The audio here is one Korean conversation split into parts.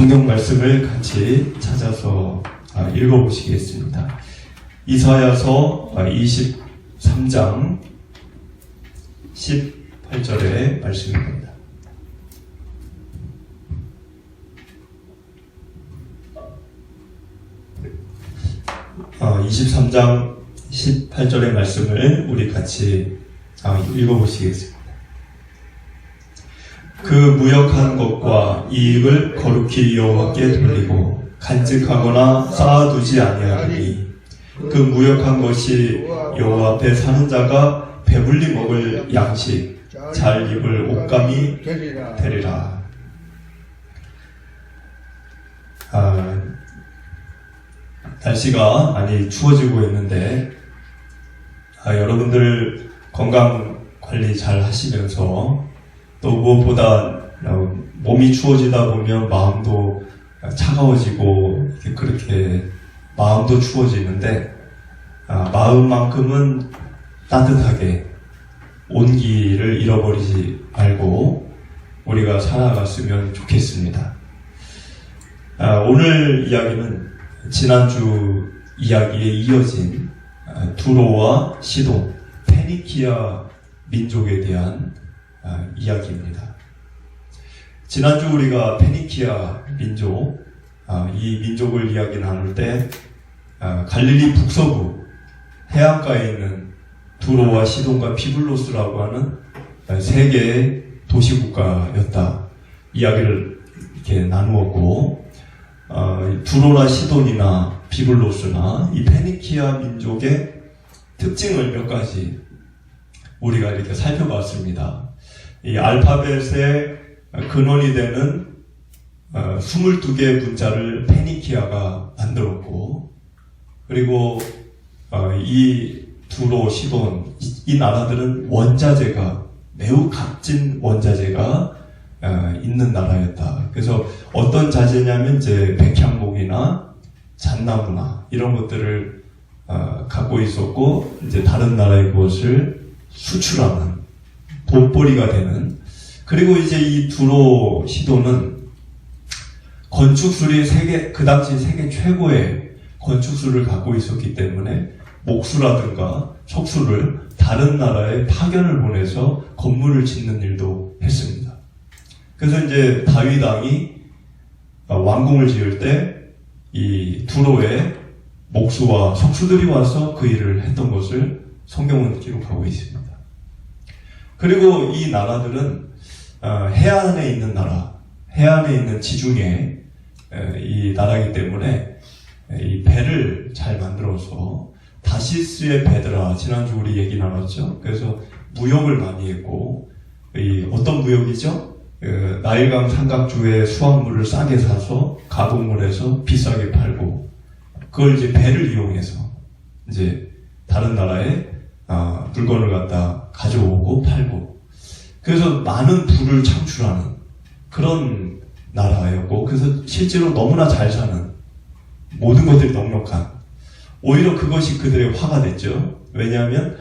성경 말씀을 같이 찾아서 읽어보시겠습니다. 이사야서 23장 18절의 말씀입니다. 어, 23장 18절의 말씀을 우리 같이 읽어보시겠습니다. 그 무역한 것과 이익을 거룩히 여호와께 돌리고 간직하거나 쌓아두지 아니하리니 그 무역한 것이 여호와 앞에 사는 자가 배불리 먹을 양식 잘 입을 옷감이 되리라. 날씨가 많이 추워지고 있는데 여러분들 건강 관리 잘 하시면서 또 무엇보다 몸이 추워지다 보면 마음도 차가워지고 그렇게 마음도 추워지는데 마음만큼은 따뜻하게 온기를 잃어버리지 말고 우리가 살아갔으면 좋겠습니다. 오늘 이야기는 지난주 이야기에 이어진 두로와 시돈, 페니키아 민족에 대한 이야기입니다. 지난주 우리가 페니키아 민족, 이 민족을 이야기 나눌 때 갈릴리 북서부 해안가에 있는 두로와 시돈과 비블로스라고 하는 세 개의 도시국가였다 이야기를 이렇게 나누었고, 두로나 시돈이나 비블로스나 이 페니키아 민족의 특징을 몇 가지 우리가 이렇게 살펴봤습니다. 이 알파벳의 근원이 되는 22개의 문자를 페니키아가 만들었고, 그리고 이 두로, 시돈, 이 나라들은 원자재가 매우 값진 원자재가 있는 나라였다. 그래서 어떤 자재냐면 이제 백향목이나 잣나무나 이런 것들을 갖고 있었고, 이제 다른 나라의 그것을 수출하는 돈벌이가 되는. 그리고 이제 이 두로, 시돈은 건축술이 그 당시 세계 최고의 건축술을 갖고 있었기 때문에 목수라든가 석수를 다른 나라에 파견을 보내서 건물을 짓는 일도 했습니다. 그래서 이제 다윗 왕이 왕궁을 지을 때 이 두로에 목수와 석수들이 와서 그 일을 했던 것을 성경은 기록하고 있습니다. 그리고 이 나라들은 해안에 있는 나라, 해안에 있는 지중해 이 나라이기 때문에 이 배를 잘 만들어서 다시스의 배들아, 지난주 우리 얘기 나눴죠. 그래서 무역을 많이 했고, 어떤 무역이죠? 나일강 삼각주의 수확물을 싸게 사서 가공을 해서 비싸게 팔고, 그걸 이제 배를 이용해서 이제 다른 나라에 물건을 갖다 가져오고 팔고, 그래서 많은 부를 창출하는 그런 나라였고, 그래서 실제로 너무나 잘 사는, 모든 것들이 넉넉한, 오히려 그것이 그들의 화가 됐죠. 왜냐하면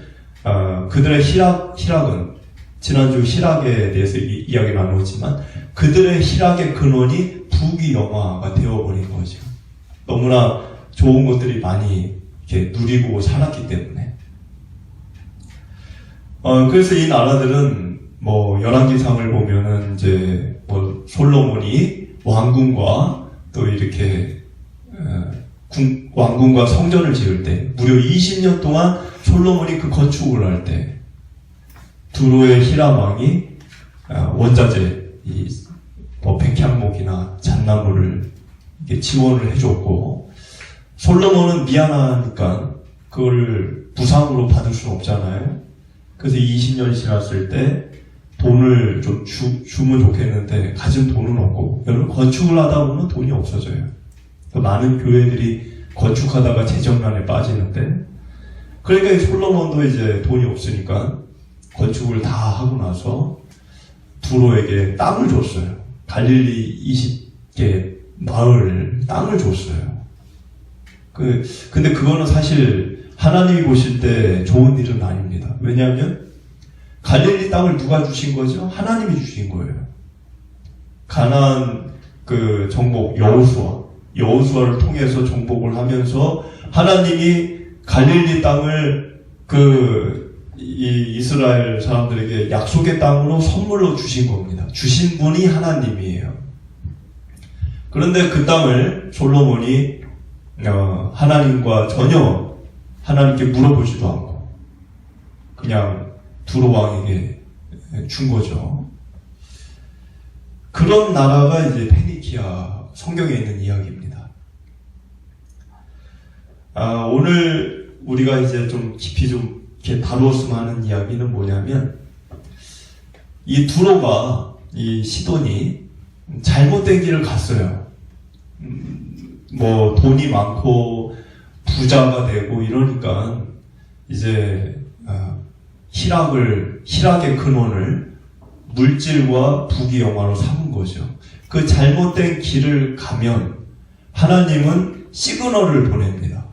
그들의 희락은 지난주 희락에 대해서 이야기 나누었지만 그들의 희락의 근원이 부귀영화가 되어버린 거죠. 너무나 좋은 것들이 많이 이렇게 누리고 살았기 때문에. 그래서 이 나라들은 열왕기상을 보면은 이제 솔로몬이 왕궁과 또 이렇게 왕궁과 성전을 지을 때 무려 20년 동안 솔로몬이 그 건축을 할 때 두로의 히람 왕이 원자재 백향목이나 잣나무를 지원을 해줬고, 솔로몬은 미안하니까 그걸 부상으로 받을 수는 없잖아요. 그래서 20년이 지났을 때 돈을 좀 주면 좋겠는데 가진 돈은 없고, 여러분 건축을 하다 보면 돈이 없어져요. 많은 교회들이 건축하다가 재정난에 빠지는데, 그러니까 솔로몬도 이제 돈이 없으니까 건축을 다 하고 나서 두로에게 땅을 줬어요. 갈릴리 20개 마을 땅을 줬어요. 근데 그거는 사실 하나님이 보실 때 좋은 일은 아닙니다. 왜냐하면 갈릴리 땅을 누가 주신 거죠? 하나님이 주신 거예요. 가나안 그 정복 여호수아를 통해서 정복을 하면서 하나님이 갈릴리 땅을 이 이스라엘 사람들에게 약속의 땅으로 선물로 주신 겁니다. 주신 분이 하나님이에요. 그런데 그 땅을 솔로몬이 하나님과 전혀 하나님께 물어보지도 않고 그냥 두로 왕에게 준 거죠. 그런 나라가 이제 페니키아 성경에 있는 이야기입니다. 오늘 우리가 이제 좀 깊이 좀 이렇게 다루었으면 하는 이야기는 뭐냐면, 이 두로가, 이 시돈이 잘못된 길을 갔어요. 뭐 돈이 많고 부자가 되고 이러니까 이제 희락의 근원을 물질과 부귀영화로 삼은 거죠. 그 잘못된 길을 가면 하나님은 시그널을 보냅니다.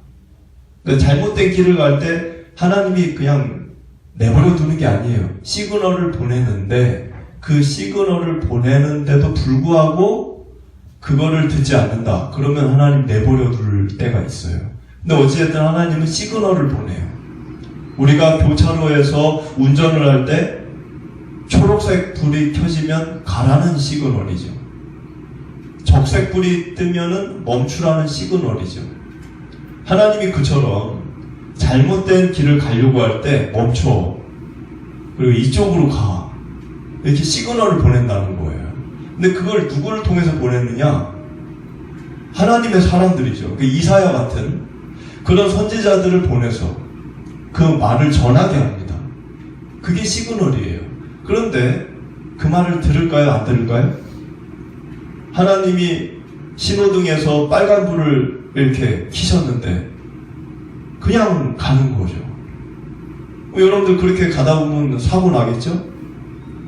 그 잘못된 길을 갈 때 하나님이 그냥 내버려 두는 게 아니에요. 시그널을 보내는데 그 시그널을 보내는데도 불구하고 그거를 듣지 않는다. 그러면 하나님 내버려 둘 때가 있어요. 근데 어찌됐든 하나님은 시그널을 보내요. 우리가 교차로에서 운전을 할 때 초록색 불이 켜지면 가라는 시그널이죠. 적색 불이 뜨면은 멈추라는 시그널이죠. 하나님이 그처럼 잘못된 길을 가려고 할 때 멈춰. 그리고 이쪽으로 가. 이렇게 시그널을 보낸다는 거예요. 근데 그걸 누구를 통해서 보냈느냐? 하나님의 사람들이죠. 그 이사야 같은 그런 선지자들을 보내서 그 말을 전하게 합니다. 그게 시그널이에요. 그런데 그 말을 들을까요? 안 들을까요? 하나님이 신호등에서 빨간 불을 이렇게 켜셨는데 그냥 가는 거죠. 여러분들 그렇게 가다 보면 사고 나겠죠?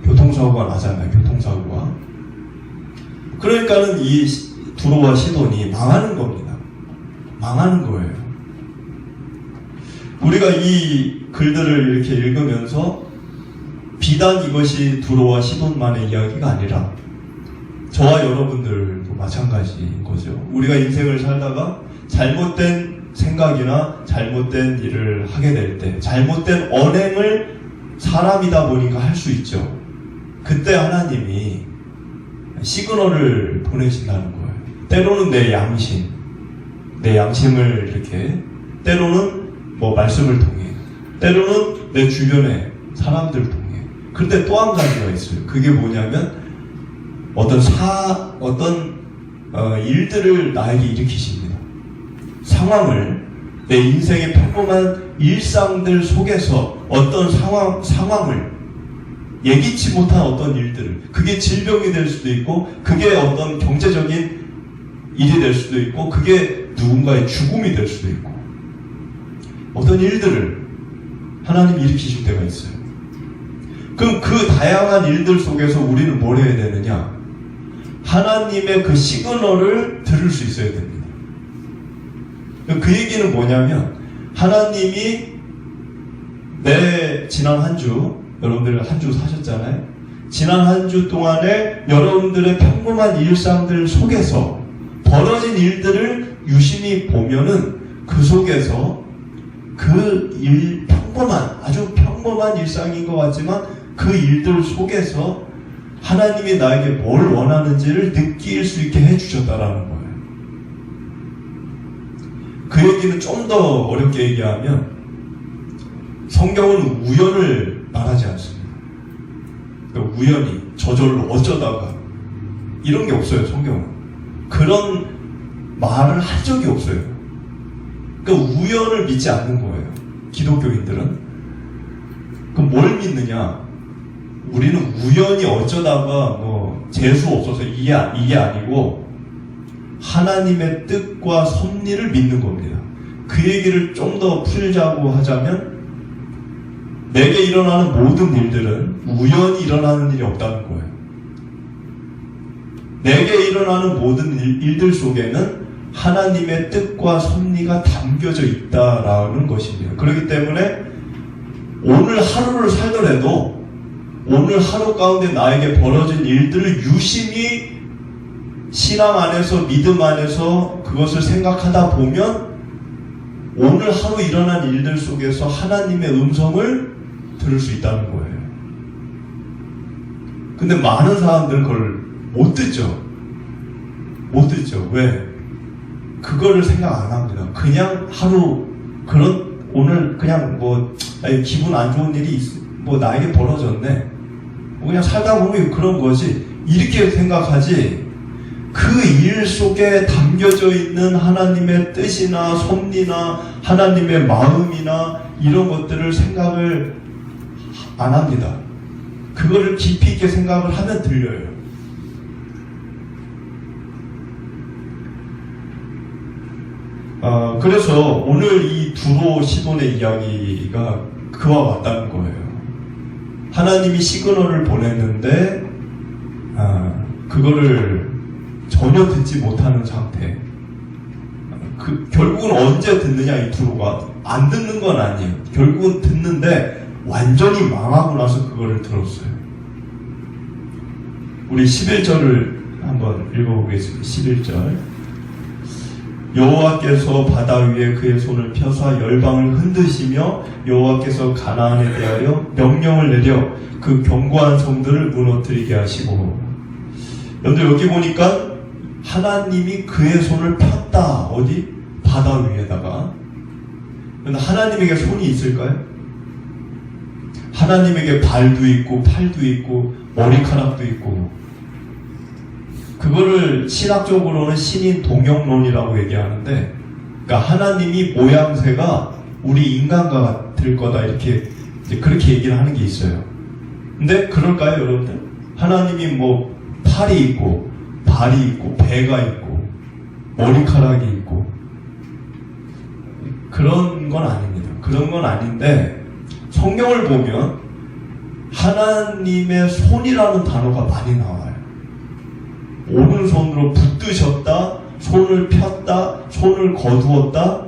교통사고가 나잖아요. 교통사고가. 그러니까는 이 두로와 시돈이 망하는 겁니다. 망하는 거예요. 우리가 이 글들을 이렇게 읽으면서 비단 이것이 두로와 시돈만의 이야기가 아니라 저와 여러분들도 마찬가지인 거죠. 우리가 인생을 살다가 잘못된 생각이나 잘못된 일을 하게 될 때, 잘못된 언행을 사람이다 보니까 할 수 있죠. 그때 하나님이 시그널을 보내신다는 거예요. 때로는 내 양심을 이렇게, 때로는 뭐 말씀을 통해, 때로는 내 주변의 사람들 통해. 그때 또 한 가지가 있어요. 그게 뭐냐면 어떤 일들을 나에게 일으키십니다. 상황을, 내 인생의 평범한 일상들 속에서 어떤 상황을, 예기치 못한 어떤 일들을, 그게 질병이 될 수도 있고, 그게 어떤 경제적인 일이 될 수도 있고, 그게 누군가의 죽음이 될 수도 있고, 어떤 일들을 하나님이 일으키실 때가 있어요. 그럼 그 다양한 일들 속에서 우리는 뭘 해야 되느냐? 하나님의 그 시그널을 들을 수 있어야 됩니다. 그 얘기는 뭐냐면, 하나님이 지난 한 주, 여러분들 한 주 사셨잖아요? 지난 한 주 동안에 여러분들의 평범한 일상들 속에서 벌어진 일들을 유심히 보면은 그 속에서 아주 평범한 일상인 것 같지만 그 일들 속에서 하나님이 나에게 뭘 원하는지를 느낄 수 있게 해주셨다라는 거예요. 그 얘기는 좀 더 어렵게 얘기하면 성경은 우연을 말하지 않습니다. 그러니까 우연히, 저절로, 어쩌다가 이런 게 없어요. 성경은. 그런 말을 한 적이 없어요. 그러니까 우연을 믿지 않는 거예요. 기독교인들은. 그럼 뭘 믿느냐? 우리는 우연히 어쩌다가 재수 없어서 이게 아니고 하나님의 뜻과 섭리를 믿는 겁니다. 그 얘기를 좀 더 풀자고 하자면 내게 일어나는 모든 일들은 우연히 일어나는 일이 없다는 거예요. 내게 일어나는 모든 일들 속에는 하나님의 뜻과 섭리가 담겨져 있다라는 것입니다. 그렇기 때문에 오늘 하루를 살더라도 오늘 하루 가운데 나에게 벌어진 일들을 유심히 신앙 안에서, 믿음 안에서 그것을 생각하다 보면 오늘 하루 일어난 일들 속에서 하나님의 음성을 들을 수 있다는 거예요. 근데 많은 사람들은 그걸 못 듣죠. 못 듣죠. 왜? 그거를 생각 안 합니다. 그냥 하루, 오늘 그냥 기분 안 좋은 일이 나에게 벌어졌네. 그냥 살다 보면 그런 거지. 이렇게 생각하지. 그 일 속에 담겨져 있는 하나님의 뜻이나 섭리나 하나님의 마음이나 이런 것들을 생각을 안 합니다. 그거를 깊이 있게 생각을 하면 들려요. 그래서 오늘 이 두로 시돈의 이야기가 그와 같다는 거예요. 하나님이 시그널을 보냈는데 그거를 전혀 듣지 못하는 상태. 결국은 언제 듣느냐, 이 두로가. 안 듣는 건 아니에요. 결국은 듣는데 완전히 망하고 나서 그거를 들었어요. 우리 11절을 한번 읽어보겠습니다. 11절. 여호와께서 바다 위에 그의 손을 펴사 열방을 흔드시며 여호와께서 가나안에 대하여 명령을 내려 그 견고한 성들을 무너뜨리게 하시고. 여러분들 여기 보니까 하나님이 그의 손을 폈다. 어디? 바다 위에다가. 그런데 하나님에게 손이 있을까요? 하나님에게 발도 있고 팔도 있고 머리카락도 있고. 그거를 신학적으로는 신인 동형론이라고 얘기하는데, 그러니까 하나님이 모양새가 우리 인간과 같을 거다, 이렇게 그렇게 얘기를 하는 게 있어요. 근데 그럴까요, 여러분들? 하나님이 팔이 있고 발이 있고 배가 있고 머리카락이 있고 그런 건 아닙니다. 그런 건 아닌데 성경을 보면 하나님의 손이라는 단어가 많이 나와요. 오른손으로 붙드셨다, 손을 폈다, 손을 거두었다.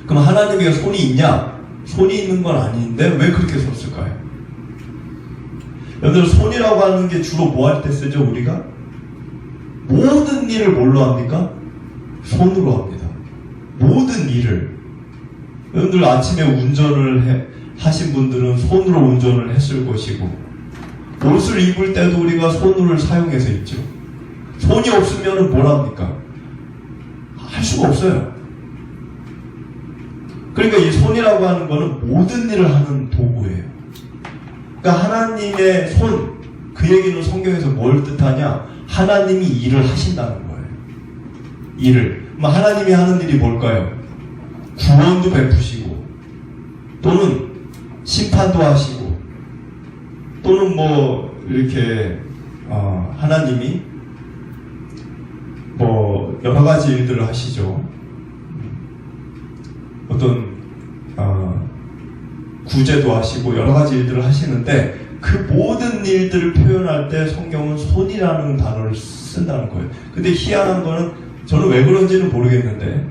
그럼 하나님에게 손이 있냐? 손이 있는 건 아닌데 왜 그렇게 썼을까요? 여러분들, 손이라고 하는 게 주로 뭐 할 때 쓰죠, 우리가? 모든 일을 뭘로 합니까? 손으로 합니다. 모든 일을. 여러분들 아침에 운전을 하신 분들은 손으로 운전을 했을 것이고, 옷을 입을 때도 우리가 손을 사용해서 입죠. 손이 없으면 뭘 합니까? 할 수가 없어요. 그러니까 이 손이라고 하는 거는 모든 일을 하는 도구예요. 그러니까 하나님의 손, 그 얘기는 성경에서 뭘 뜻하냐? 하나님이 일을 하신다는 거예요. 일을. 하나님이 하는 일이 뭘까요? 구원도 베푸시고, 또는 심판도 하시고, 또는 이렇게 하나님이 여러 가지 일들을 하시죠. 어떤 구제도 하시고 여러 가지 일들을 하시는데, 그 모든 일들을 표현할 때 성경은 손이라는 단어를 쓴다는 거예요. 근데 희한한 거는, 저는 왜 그런지는 모르겠는데,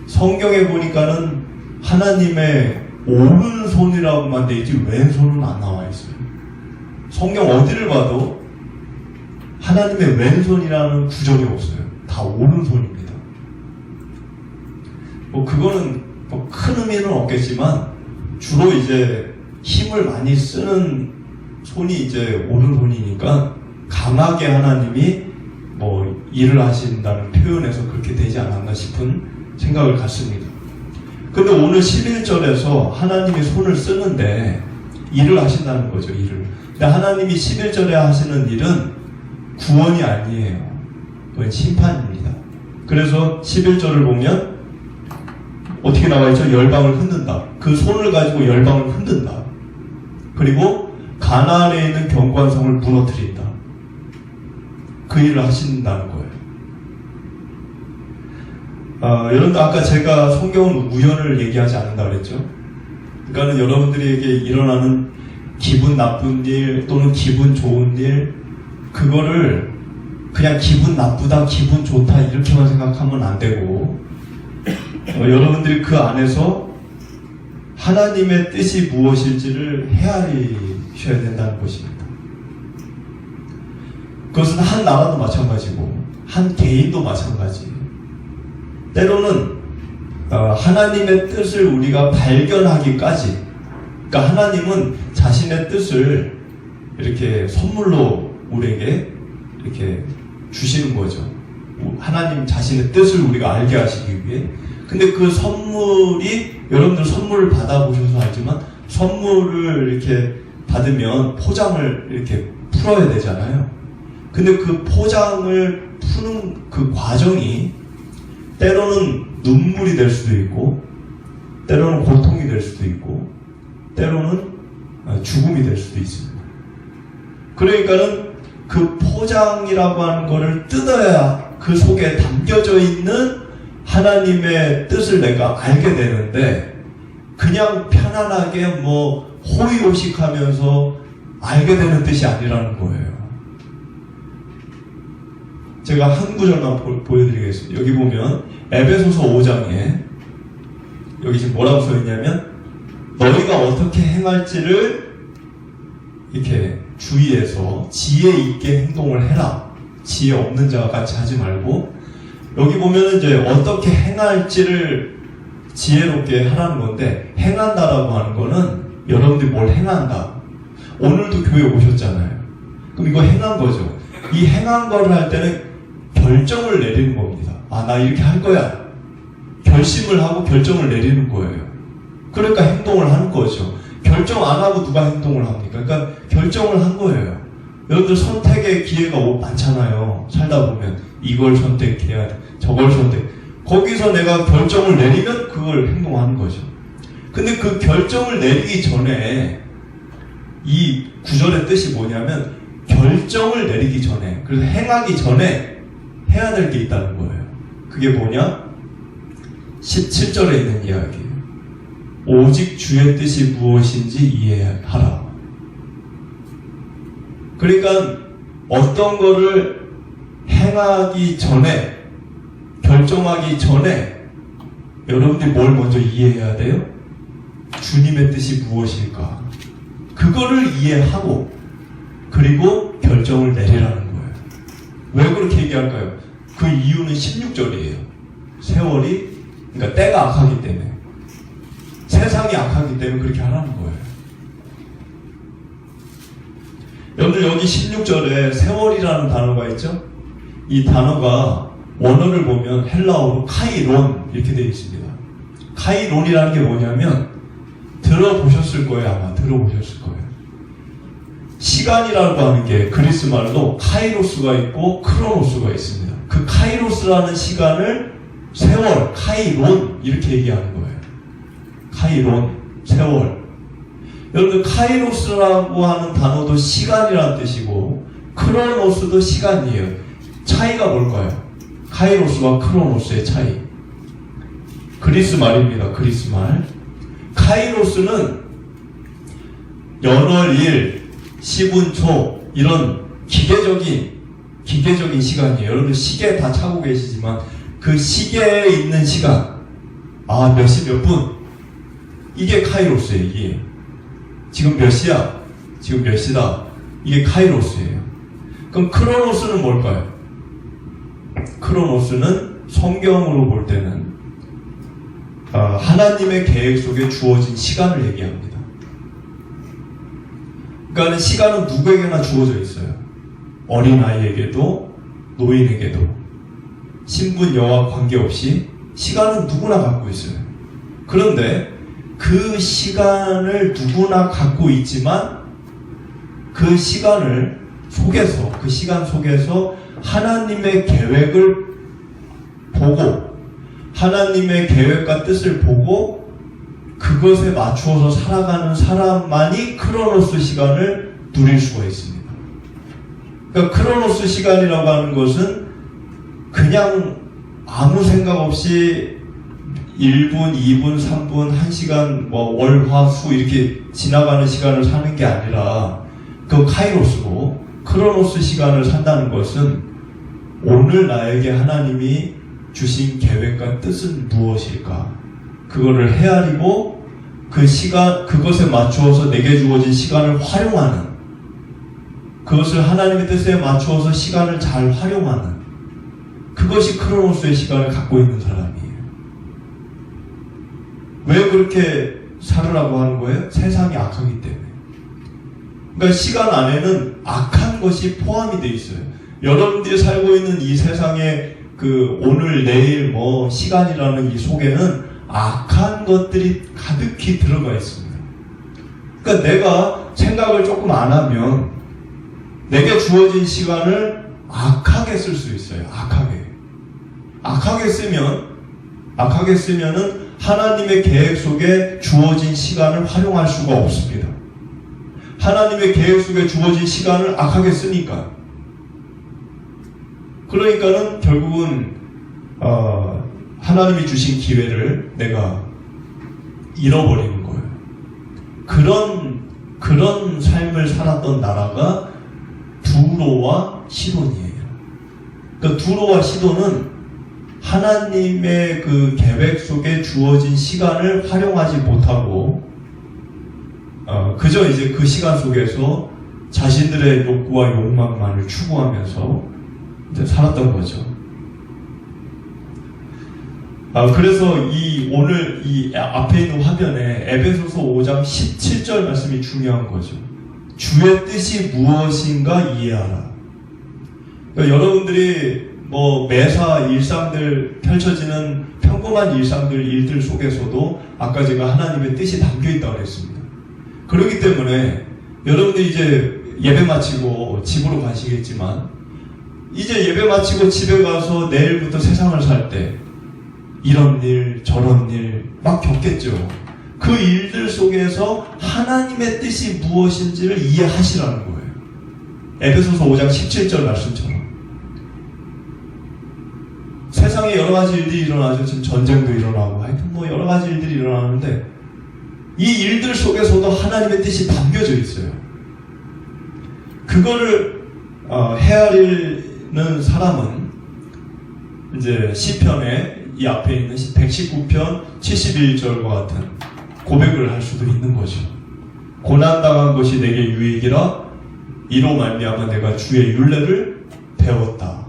성경에 보니까는 하나님의 오른손이라고만 돼 있지 왼손은 안 나와 있어요. 성경 어디를 봐도 하나님의 왼손이라는 구절이 없어요. 다 오른손입니다. 그거는 큰 의미는 없겠지만, 주로 이제 힘을 많이 쓰는 손이 이제 오른손이니까 강하게 하나님이 일을 하신다는 표현에서 그렇게 되지 않았나 싶은 생각을 갖습니다. 근데 오늘 11절에서 하나님이 손을 쓰는데 일을 하신다는 거죠, 일을. 근데 하나님이 11절에 하시는 일은 구원이 아니에요. 그건 심판입니다. 그래서 11절을 보면 어떻게 나와 있죠? 열방을 흔든다. 그 손을 가지고 열방을 흔든다. 그리고 가나안에 있는 견고한 성을 무너뜨린다. 그 일을 하신다는 거예요. 여러분들, 아까 제가 성경은 우연을 얘기하지 않는다 그랬죠? 그러니까 여러분들에게 일어나는 기분 나쁜 일 또는 기분 좋은 일, 그거를 그냥 기분 나쁘다, 기분 좋다 이렇게만 생각하면 안 되고, 여러분들이 그 안에서 하나님의 뜻이 무엇일지를 헤아리셔야 된다는 것입니다. 그것은 한 나라도 마찬가지고 한 개인도 마찬가지. 때로는 하나님의 뜻을 우리가 발견하기까지, 그러니까 하나님은 자신의 뜻을 이렇게 선물로 우리에게 이렇게 주시는 거죠. 하나님 자신의 뜻을 우리가 알게 하시기 위해. 근데 그 선물이, 여러분들 선물을 받아보셔서 알지만 선물을 이렇게 받으면 포장을 이렇게 풀어야 되잖아요. 근데 그 포장을 푸는 그 과정이 때로는 눈물이 될 수도 있고, 때로는 고통이 될 수도 있고, 때로는 죽음이 될 수도 있습니다. 그러니까는 그 포장이라고 하는 거를 뜯어야 그 속에 담겨져 있는 하나님의 뜻을 내가 알게 되는데, 그냥 편안하게 호의호식하면서 알게 되는 뜻이 아니라는 거예요. 제가 한 구절만 보여드리겠습니다. 여기 보면 에베소서 5장에 여기 지금 뭐라고 써있냐면, 너희가 어떻게 행할지를 이렇게 주의해서 지혜 있게 행동을 해라. 지혜 없는 자와 같이 하지 말고, 여기 보면 이제 어떻게 행할지를 지혜롭게 하라는 건데, 행한다라고 하는 거는 여러분들이 뭘 행한다. 오늘도 교회 오셨잖아요. 그럼 이거 행한 거죠. 이 행한 거를 할 때는 결정을 내리는 겁니다. 나 이렇게 할 거야. 결심을 하고 결정을 내리는 거예요. 그러니까 행동을 하는 거죠. 결정 안 하고 누가 행동을 합니까? 그러니까 결정을 한 거예요. 여러분들 선택의 기회가 많잖아요. 살다 보면 이걸 선택해야 돼, 저걸 선택. 거기서 내가 결정을 내리면 그걸 행동하는 거죠. 근데 그 결정을 내리기 전에 이 구절의 뜻이 뭐냐면, 결정을 내리기 전에, 그래서 행하기 전에 해야 될 게 있다는 거예요. 그게 뭐냐? 17절에 있는 이야기예요. 오직 주의 뜻이 무엇인지 이해하라. 그러니까 어떤 거를 행하기 전에, 결정하기 전에 여러분들이 뭘 먼저 이해해야 돼요? 주님의 뜻이 무엇일까? 그거를 이해하고 그리고 결정을 내리라는 거예요. 왜 그렇게 얘기할까요? 그 이유는 16절이에요. 세월이, 그러니까 때가 악하기 때문에, 세상이 악하기 때문에 그렇게 하라는 거예요. 여러분들 여기 16절에 세월이라는 단어가 있죠? 이 단어가 원어를 보면 헬라어로 카이론 이렇게 되어 있습니다. 카이론이라는 게 뭐냐면, 들어보셨을 거예요. 아마 들어보셨을 거예요. 시간이라고 하는 게 그리스 말로 카이로스가 있고 크로노스가 있습니다. 그 카이로스라는 시간을 세월, 카이론 이렇게 얘기하는 거예요. 카이론, 세월. 여러분들 카이로스라고 하는 단어도 시간이라는 뜻이고 크로노스도 시간이에요. 차이가 뭘까요? 카이로스와 크로노스의 차이. 그리스 말입니다. 그리스 말. 카이로스는 연월, 일, 시분, 초 이런 기계적인 시간이에요. 여러분들 시계 다 차고 계시지만 그 시계에 있는 시간, 몇 시 몇 분, 이게 카이로스예요. 이게 지금 몇 시야? 지금 몇 시다? 이게 카이로스예요. 그럼 크로노스는 뭘까요? 크로노스는 성경으로 볼 때는 하나님의 계획 속에 주어진 시간을 얘기합니다. 그러니까 시간은 누구에게나 주어져 있어요. 어린아이에게도 노인에게도 신분 여하 관계없이 시간은 누구나 갖고 있어요. 그런데 그 시간을 누구나 갖고 있지만 그 시간 속에서 하나님의 계획을 보고 하나님의 계획과 뜻을 보고 그것에 맞추어서 살아가는 사람만이 크로노스 시간을 누릴 수가 있습니다. 그러니까 크로노스 시간이라고 하는 것은 그냥 아무 생각 없이 1분, 2분, 3분, 1시간, 월, 화, 수 이렇게 지나가는 시간을 사는 게 아니라 그 카이로스고, 크로노스 시간을 산다는 것은 오늘 나에게 하나님이 주신 계획과 뜻은 무엇일까? 그거를 헤아리고 그 시간, 그것에 맞추어서 내게 주어진 시간을 활용하는 그것을 하나님의 뜻에 맞추어서 시간을 잘 활용하는, 그것이 크로노스의 시간을 갖고 있는 사람이에요. 왜 그렇게 살으라고 하는 거예요? 세상이 악하기 때문에. 그러니까 시간 안에는 악한 것이 포함이 되어 있어요. 여러분들이 살고 있는 이 세상의 그 오늘, 내일, 시간이라는 이 속에는 악한 것들이 가득히 들어가 있습니다. 그러니까 내가 생각을 조금 안 하면 내게 주어진 시간을 악하게 쓸 수 있어요. 악하게 쓰면은 하나님의 계획 속에 주어진 시간을 활용할 수가 없습니다. 하나님의 계획 속에 주어진 시간을 악하게 쓰니까. 그러니까는 결국은 하나님이 주신 기회를 내가 잃어버리는 거예요. 그런 삶을 살았던 나라가 두로와 시돈이에요. 그러니까 두로와 시돈은 하나님의 그 계획 속에 주어진 시간을 활용하지 못하고 그저 이제 그 시간 속에서 자신들의 욕구와 욕망만을 추구하면서 이제 살았던 거죠. 그래서 오늘 이 앞에 있는 화면에 에베소서 5장 17절 말씀이 중요한 거죠. 주의 뜻이 무엇인가 이해하라. 그러니까 여러분들이 매사 일상들 펼쳐지는 평범한 일들 속에서도 아까 제가 하나님의 뜻이 담겨 있다고 그랬습니다. 그렇기 때문에 여러분들이 이제 예배 마치고 집으로 가시겠지만 이제 예배 마치고 집에 가서 내일부터 세상을 살 때 이런 일 저런 일 막 겪겠죠. 그 일들 속에서 하나님의 뜻이 무엇인지를 이해하시라는 거예요. 에베소서 5장 17절 말씀처럼 세상에 여러 가지 일들이 일어나죠. 지금 전쟁도 일어나고 하여튼 여러 가지 일들이 일어나는데 이 일들 속에서도 하나님의 뜻이 담겨져 있어요. 그거를 헤아리는 사람은 이제 시편에 이 앞에 있는 119편 71절과 같은 고백을 할 수도 있는 거죠. 고난당한 것이 내게 유익이라 이로 말미암아 내가 주의 율례를 배웠다.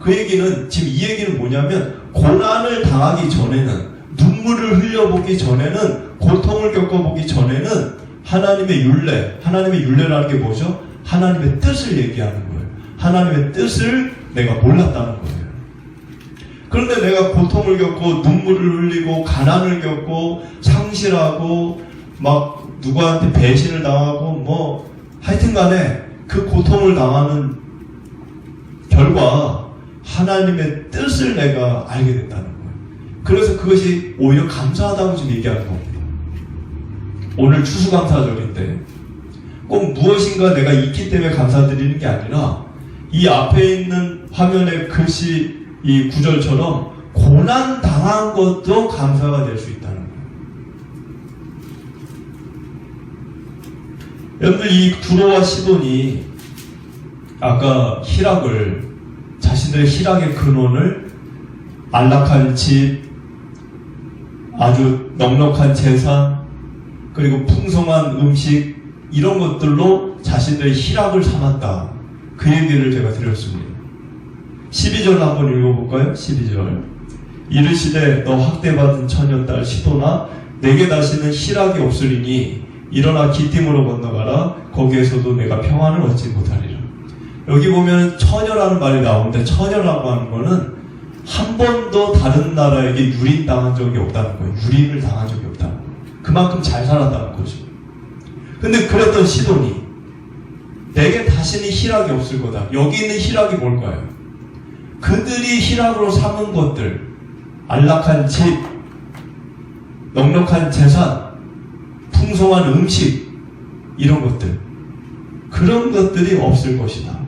그 얘기는 지금 이 얘기는 뭐냐면 고난을 당하기 전에는 눈물을 흘려보기 전에는 고통을 겪어보기 전에는 하나님의 율례라는 게 뭐죠? 하나님의 뜻을 얘기하는 거예요. 하나님의 뜻을 내가 몰랐다는 거예요. 그런데 내가 고통을 겪고 눈물을 흘리고 가난을 겪고 상실하고 막 누구한테 배신을 당하고 하여튼간에 그 고통을 당하는 결과 하나님의 뜻을 내가 알게 됐다는 거예요. 그래서 그것이 오히려 감사하다고 지금 얘기하는 겁니다. 오늘 추수감사절인데 꼭 무엇인가 내가 있기 때문에 감사드리는 게 아니라 이 앞에 있는 화면의 글씨 이 구절처럼 고난 당한 것도 감사가 될 수 있다는 거예요. 여러분들 이 두로와 시돈이 아까 자신들의 희락의 근원을 안락한 집, 아주 넉넉한 재산, 그리고 풍성한 음식 이런 것들로 자신들의 희락을 삼았다. 그 얘기를 제가 드렸습니다. 12절 한번 읽어볼까요? 12절. 이르시되 너 학대받은 처녀딸 시도나 내게 다시는 희락이 없으리니 일어나 기띔으로 건너가라. 거기에서도 내가 평안을 얻지 못하리라. 여기 보면 처녀라는 말이 나오는데 처녀라고 하는 거는 한 번도 다른 나라에게 유린당한 적이 없다는 거예요. 유린을 당한 적이 없다는 거예요. 그만큼 잘 살았다는 거죠. 근데 그랬던 시돈이 내게 다시는 희락이 없을 거다. 여기 있는 희락이 뭘까요? 그들이 희락으로 삼은 것들, 안락한 집, 넉넉한 재산, 풍성한 음식, 이런 것들, 그런 것들이 없을 것이다.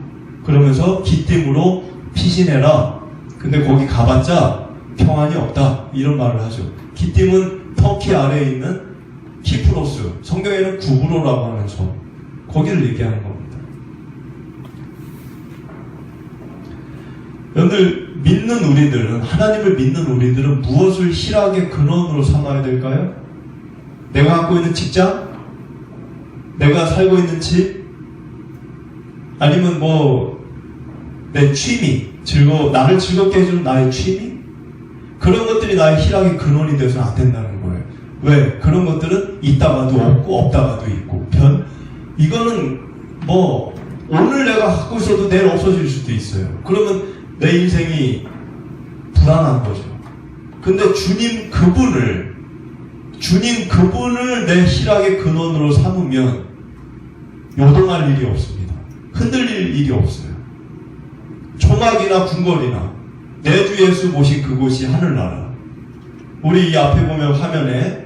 그러면서 기띔으로 피신해라. 근데 거기 가봤자 평안이 없다. 이런 말을 하죠. 기띔은 터키 아래에 있는 키프로스, 성경에는 구브로라고 하는 섬, 거기를 얘기하는 겁니다. 여러분들 믿는 우리들은, 하나님을 믿는 우리들은 무엇을 희락의 근원으로 삼아야 될까요? 내가 갖고 있는 직장? 내가 살고 있는 집? 아니면 뭐 내 취미, 나를 즐겁게 해주는 나의 취미, 그런 것들이 나의 희락의 근원이 돼서는 안 된다는 거예요. 왜? 그런 것들은 있다가도 없고 없다가도 있고 이거는 뭐 오늘 내가 갖고 있어도 내일 없어질 수도 있어요. 그러면 내 인생이 불안한 거죠. 근데 주님 그분을 내 희락의 근원으로 삼으면 요동할 일이 없습니다. 흔들릴 일이 없어요. 초막이나 궁궐이나 내 주 예수 모신 그곳이 하늘나라. 우리 이 앞에 보면 화면에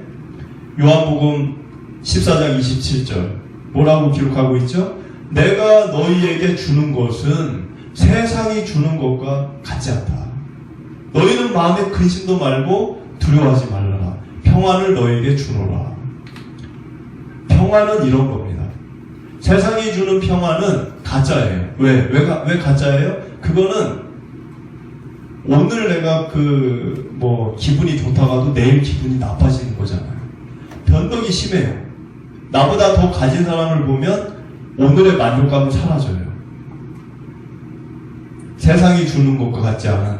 요한복음 14장 27절 뭐라고 기록하고 있죠? 내가 너희에게 주는 것은 세상이 주는 것과 같지 않다. 너희는 마음에 근심도 말고 두려워하지 말라라. 평안을 너희에게 주노라. 평안은 이런 겁니다. 세상이 주는 평안은 가짜예요. 왜 가짜예요? 그거는 오늘 내가 기분이 좋다가도 내일 기분이 나빠지는 거잖아요. 변덕이 심해요. 나보다 더 가진 사람을 보면 오늘의 만족감은 사라져요. 세상이 주는 것과 같지 않은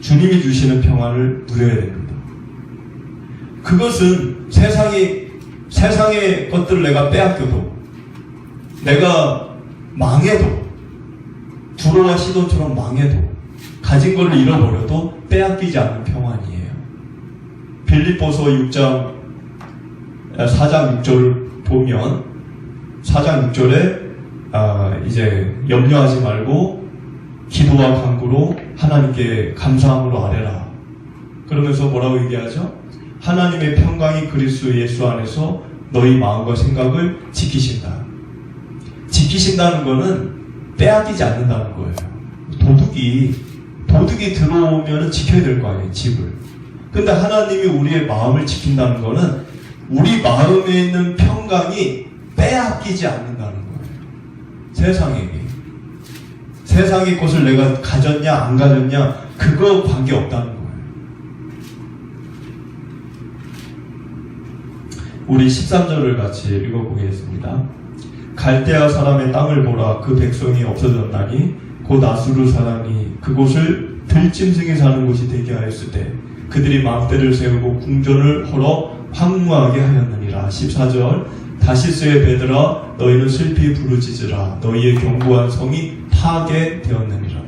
주님이 주시는 평안을 누려야 됩니다. 그것은 세상의 것들을 내가 빼앗겨도, 내가 망해도, 두로와 시돈처럼 망해도, 가진 걸 잃어버려도 빼앗기지 않는 평안이에요. 빌립보서 4장 6절 보면 4장 6절에 이제 염려하지 말고 기도와 간구로 하나님께 감사함으로 아뢰라. 그러면서 뭐라고 얘기하죠? 하나님의 평강이 그리스도 예수 안에서 너희 마음과 생각을 지키신다. 지키신다는 거는 빼앗기지 않는다는 거예요. 도둑이 들어오면 지켜야 될 거 아니에요, 집을. 근데 하나님이 우리의 마음을 지킨다는 거는 우리 마음에 있는 평강이 빼앗기지 않는다는 거예요. 세상의 것을 내가 가졌냐 안 가졌냐 그거 관계없다는 거예요. 우리 13절을 같이 읽어보겠습니다. 갈대아 사람의 땅을 보라. 그 백성이 없어졌나니 곧 아수르 사람이 그곳을 들짐승이 사는 곳이 되게 하였을 때 그들이 망대를 세우고 궁전을 헐어 황무하게 하였느니라. 14절 다시스의 배들아 너희는 슬피 부르짖으라. 너희의 견고한 성이 파괴되었느니라.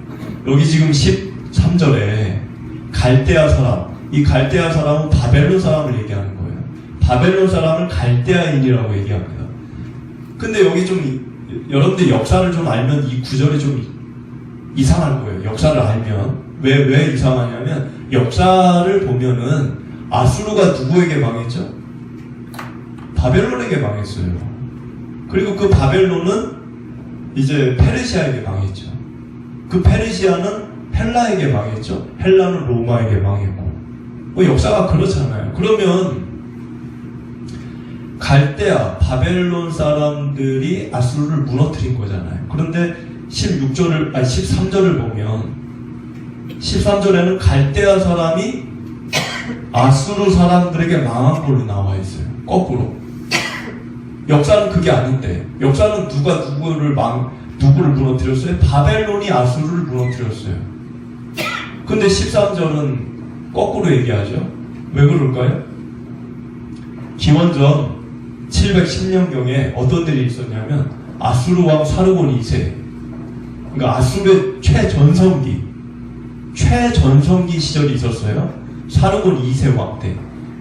여기 지금 13절에 갈대아 사람, 이 갈대아 사람은 바벨론 사람을 얘기하는 거예요. 바벨론 사람을 갈대아인이라고 얘기합니다. 근데 여기 좀 여러분들 역사를 좀 알면 이 구절이 좀 이상할 거예요. 역사를 알면. 왜 이상하냐면 역사를 보면은 아수르가 누구에게 망했죠? 바벨론에게 망했어요. 그리고 그 바벨론은 이제 페르시아에게 망했죠. 그 페르시아는 헬라에게 망했죠. 헬라는 로마에게 망했고. 뭐 역사가 그렇잖아요. 그러면 갈대아, 바벨론 사람들이 아수르를 무너뜨린 거잖아요. 그런데 13절을 보면 13절에는 갈대아 사람이 아수르 사람들에게 망한 걸로 나와 있어요. 거꾸로. 역사는 그게 아닌데, 역사는 누가 누구를 무너뜨렸어요? 바벨론이 아수르를 무너뜨렸어요. 근데 13절은 거꾸로 얘기하죠. 왜 그럴까요? 기원전 710년경에 어떤 일이 있었냐면 아수르 왕 사르곤 2세, 그러니까 아수르의 최전성기 시절이 있었어요. 사르곤 2세 왕 때.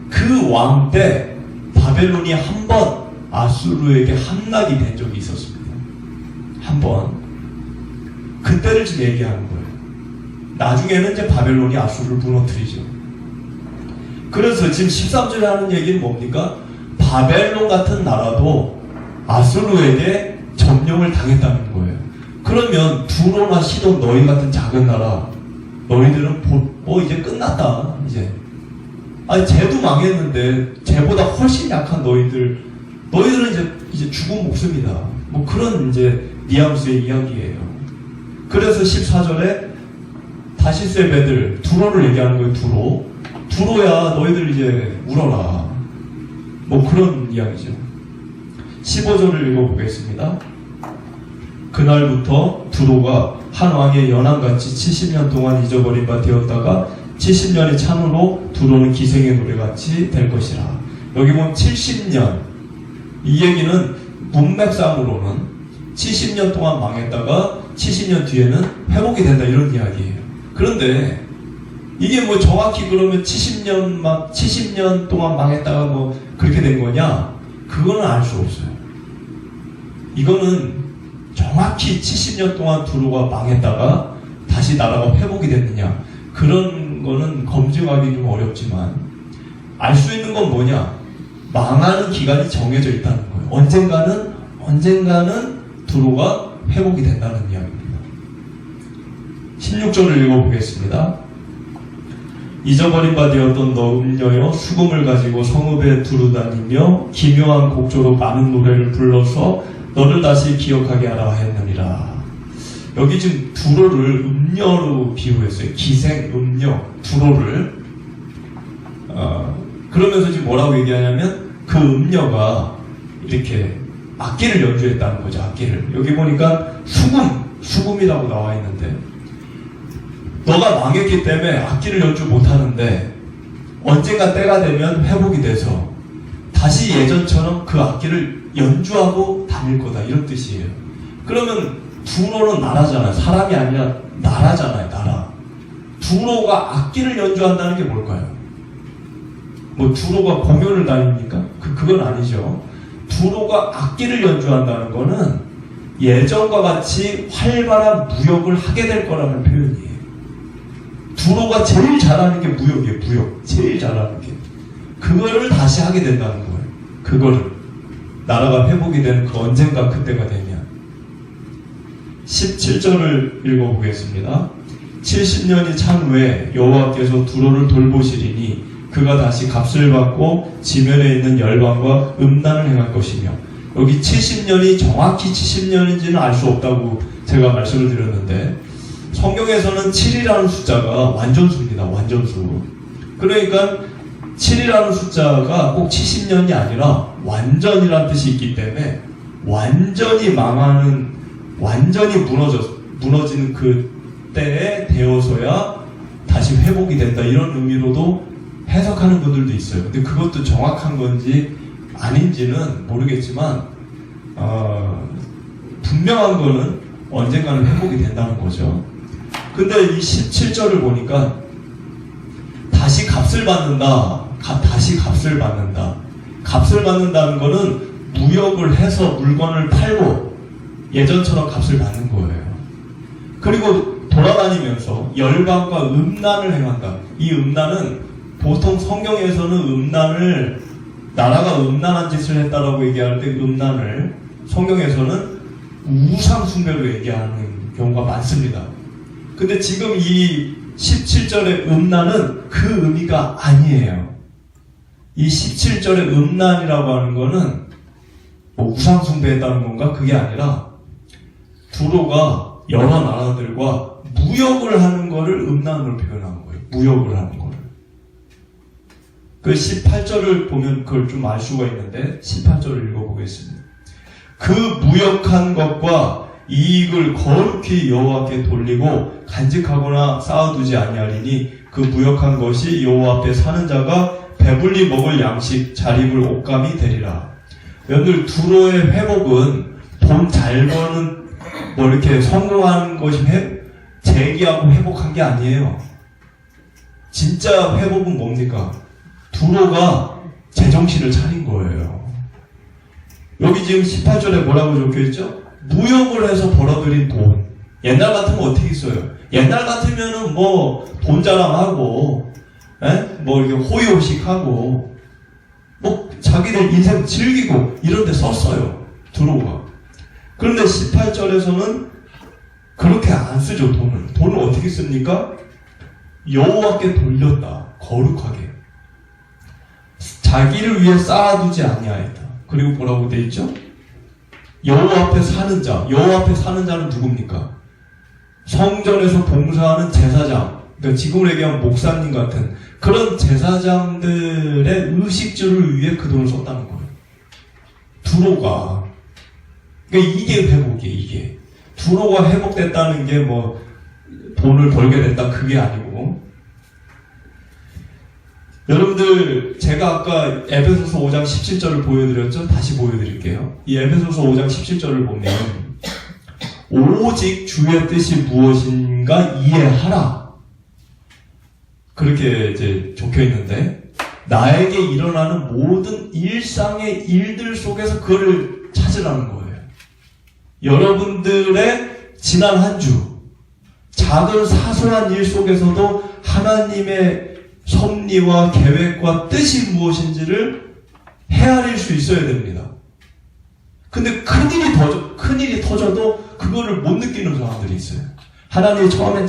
그 왕 때 바벨론이 한 번 아수르에게 함락이 된 적이 있었습니다. 한 번. 그때를 지금 얘기하는 거예요. 나중에는 이제 바벨론이 아수르를 무너뜨리죠. 그래서 지금 13절에 하는 얘기는 뭡니까? 바벨론 같은 나라도 아수르에게 점령을 당했다는 거예요. 그러면 두로나 시돈 너희 같은 작은 나라, 너희들은 이제 끝났다. 쟤도 망했는데 쟤보다 훨씬 약한 너희들은 이제 죽은 목숨이다. 뭐 그런 이제 뉘앙스의 이야기예요. 그래서 14절에 다시스의 배들, 두로를 얘기하는 거예요. 두로야 너희들 이제 울어라. 뭐 그런 이야기죠. 15절을 읽어보겠습니다. 그날부터 두로가 한 왕의 연함같이 70년 동안 잊어버린 바 되었다가 70년이 참으로 두로는 기생의 노래같이 될 것이라. 여기 보면 70년, 이 얘기는 문맥상으로는 70년 동안 망했다가 70년 뒤에는 회복이 된다, 이런 이야기예요. 그런데 이게 뭐 정확히 그러면 70년 동안 망했다가 뭐 그렇게 된 거냐? 그거는 알 수 없어요. 이거는 정확히 70년 동안 두로가 망했다가 다시 나라가 회복이 됐느냐, 그런 거는 검증하기 좀 어렵지만 알 수 있는 건 뭐냐? 망하는 기간이 정해져 있다는 거예요. 언젠가는 두로가 회복이 된다는 이야기입니다. 16절을 읽어보겠습니다. 잊어버린 바 되었던 너 음녀여, 수금을 가지고 성읍에 두루다니며 기묘한 곡조로 많은 노래를 불러서 너를 다시 기억하게 하라 했느니라. 여기 지금 두로를 음녀로 비유했어요. 기생, 음녀, 두로를. 그러면서 지금 뭐라고 얘기하냐면 그 음녀가 이렇게 악기를 연주했다는 거죠. 악기를. 여기 보니까 수금이라고 나와 있는데, 너가 망했기 때문에 악기를 연주 못하는데 언젠가 때가 되면 회복이 돼서 다시 예전처럼 그 악기를 연주하고 다닐 거다, 이런 뜻이에요. 그러면 두로는 나라잖아요. 사람이 아니라 나라잖아요. 나라. 두로가 악기를 연주한다는 게 뭘까요? 뭐 두로가 공연을 다닙니까? 그건 아니죠. 두로가 악기를 연주한다는 거는 예전과 같이 활발한 무역을 하게 될 거라는 표현이에요. 두로가 제일 잘하는 게 무역이에요. 무역. 제일 잘하는 게. 그거를 다시 하게 된다는 거예요. 그거를. 나라가 회복이 되는 그 언젠가 그때가 되면. 17절을 읽어보겠습니다. 70년이 찬 후에 여호와께서 두로를 돌보시리니 그가 다시 값을 받고 지면에 있는 열방과 음란을 행할 것이며, 여기 70년이 정확히 70년인지는 알 수 없다고 제가 말씀을 드렸는데, 성경에서는 7이라는 숫자가 완전수입니다. 완전수. 그러니까 7이라는 숫자가 꼭 70년이 아니라 완전이라는 뜻이 있기 때문에 완전히 망하는, 완전히 무너지는 그 때에 되어서야 다시 회복이 된다, 이런 의미로도 해석하는 분들도 있어요. 근데 그것도 정확한 건지 아닌지는 모르겠지만 분명한 거는 언젠가는 회복이 된다는 거죠. 근데 이 17절을 보니까 다시 값을 받는다. 다시 값을 받는다. 값을 받는다는 거는 무역을 해서 물건을 팔고 예전처럼 값을 받는 거예요. 그리고 돌아다니면서 열방과 음란을 행한다. 이 음란은 보통 성경에서는 음란을, 나라가 음란한 짓을 했다라고 얘기할 때 음란을 성경에서는 우상 숭배로 얘기하는 경우가 많습니다. 근데 지금 이 17절의 음란은 그 의미가 아니에요. 이 17절의 음란이라고 하는 거는 뭐 우상 숭배했다는 건가? 그게 아니라 두로가 여러 나라들과 무역을 하는 거를 음란으로 표현한 거예요. 무역을 하는 거를. 그 18절을 보면 그걸 좀 알 수가 있는데 18절을 읽어보겠습니다. 그 무역한 것과 이익을 거룩히 여호와께 돌리고 간직하거나 쌓아두지 아니하리니 그 무역한 것이 여호와 앞에 사는 자가 배불리 먹을 양식 잘 입을 옷감이 되리라. 여러분들, 두로의 회복은 돈 잘 버는 뭐 이렇게 성공한 것이 재기하고 회복한 게 아니에요. 진짜 회복은 뭡니까? 두로가 제정신을 차린 거예요. 여기 지금 18절에 뭐라고 적혀있죠? 무역을 해서 벌어들인 돈. 옛날 같으면 어떻게 있어요? 옛날 같으면은 뭐 돈 자랑하고, 뭐 이렇게 호의호식하고, 뭐 자기들 인생 즐기고 이런 데 썼어요. 두로가. 그런데 18절에서는 그렇게 안 쓰죠. 돈을 어떻게 씁니까? 여호와께 돌렸다. 거룩하게. 자기를 위해 쌓아두지 아니하였다. 그리고 뭐라고 돼 있죠? 여호와 앞에 사는 자. 여호와 앞에 사는 자는 누굽니까? 성전에서 봉사하는 제사장. 그러니까 지금으로 얘기하면 목사님 같은 그런 제사장들의 의식주를 위해 그 돈을 썼다는 거예요. 두로가. 그러니까 이게 회복이에요. 이게. 두로가 회복됐다는 게 뭐 돈을 벌게 됐다 그게 아니고, 여러분들 제가 아까 에베소서 5장 17절을 보여드렸죠? 다시 보여드릴게요. 이 에베소서 5장 17절을 보면 오직 주의 뜻이 무엇인가 이해하라, 그렇게 이제 적혀 있는데, 나에게 일어나는 모든 일상의 일들 속에서 그거를 찾으라는 거예요. 여러분들의 지난 한 주, 작은 사소한 일 속에서도 하나님의 섭리와 계획과 뜻이 무엇인지를 헤아릴 수 있어야 됩니다. 근데 큰일이 터져도 그거를 못 느끼는 사람들이 있어요. 하나님이 처음엔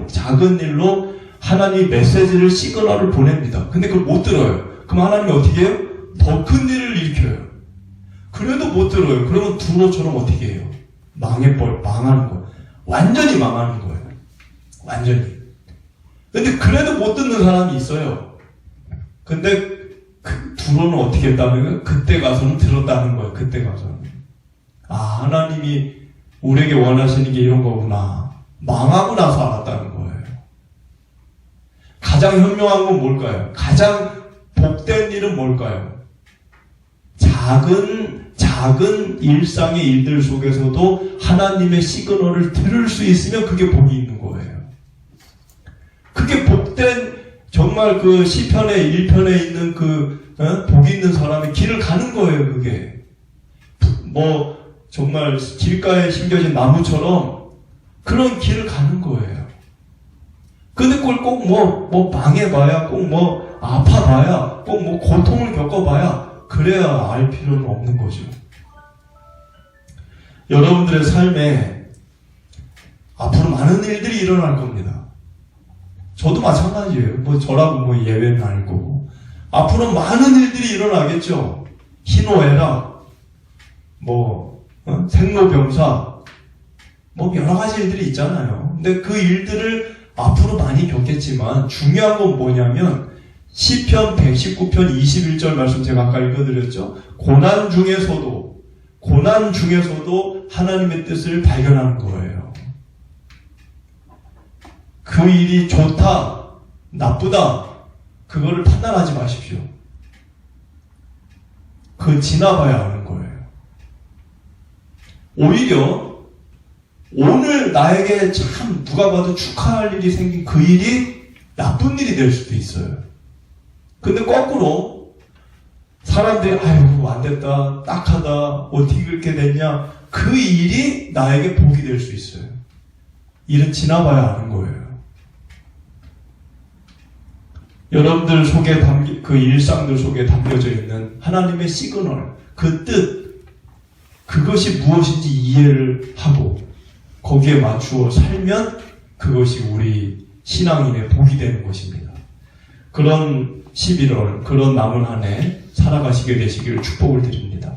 작은 일로 하나님이 메시지를, 시그널을 보냅니다. 근데 그걸 못 들어요. 그럼 하나님이 어떻게 해요? 더 큰 일을 일으켜요. 그래도 못 들어요. 그러면 두로처럼 어떻게 해요? 망하는 거예요. 완전히 망하는 거예요. 완전히. 근데 그래도 못 듣는 사람이 있어요. 근데 두로는 어떻게 했다면 그때 가서는 들었다는 거예요. 그때 가서는. 아, 하나님이 우리에게 원하시는 게 이런 거구나. 망하고 나서 알았다는 거예요. 가장 현명한 건 뭘까요? 가장 복된 일은 뭘까요? 작은 일상의 일들 속에서도 하나님의 시그널을 들을 수 있으면 그게 복이 있는 거예요. 그게 복된, 정말 그 시편의 1편에 있는 복이 있는 사람의 길을 가는 거예요, 그게. 뭐, 정말 길가에 심겨진 나무처럼 그런 길을 가는 거예요. 근데 그걸 꼭 망해봐야, 꼭 아파봐야, 꼭 고통을 겪어봐야, 그래야 알 필요는 없는 거죠. 여러분들의 삶에 앞으로 많은 일들이 일어날 겁니다. 저도 마찬가지예요. 저라고 예외는 아니고. 앞으로 많은 일들이 일어나겠죠. 희노애락, 생로병사, 여러 가지 일들이 있잖아요. 근데 그 일들을 앞으로 많이 겪겠지만, 중요한 건 뭐냐면, 시편 119편 21절 말씀 제가 아까 읽어드렸죠. 고난 중에서도 하나님의 뜻을 발견하는 거예요. 그 일이 좋다, 나쁘다, 그거를 판단하지 마십시오. 지나봐야 아는 거예요. 오히려 오늘 나에게 참 누가 봐도 축하할 일이 생긴 그 일이 나쁜 일이 될 수도 있어요. 근데 거꾸로 사람들이 아이고 안됐다, 딱하다, 어떻게 그렇게 됐냐, 그 일이 나에게 복이 될 수 있어요. 일은 지나봐야 아는 거예요. 여러분들 속에 그 일상들 속에 담겨져 있는 하나님의 시그널, 그 뜻, 그것이 무엇인지 이해를 하고 거기에 맞추어 살면 그것이 우리 신앙인의 복이 되는 것입니다. 그런 11월, 그런 남은 한 해 살아가시게 되시기를 축복을 드립니다.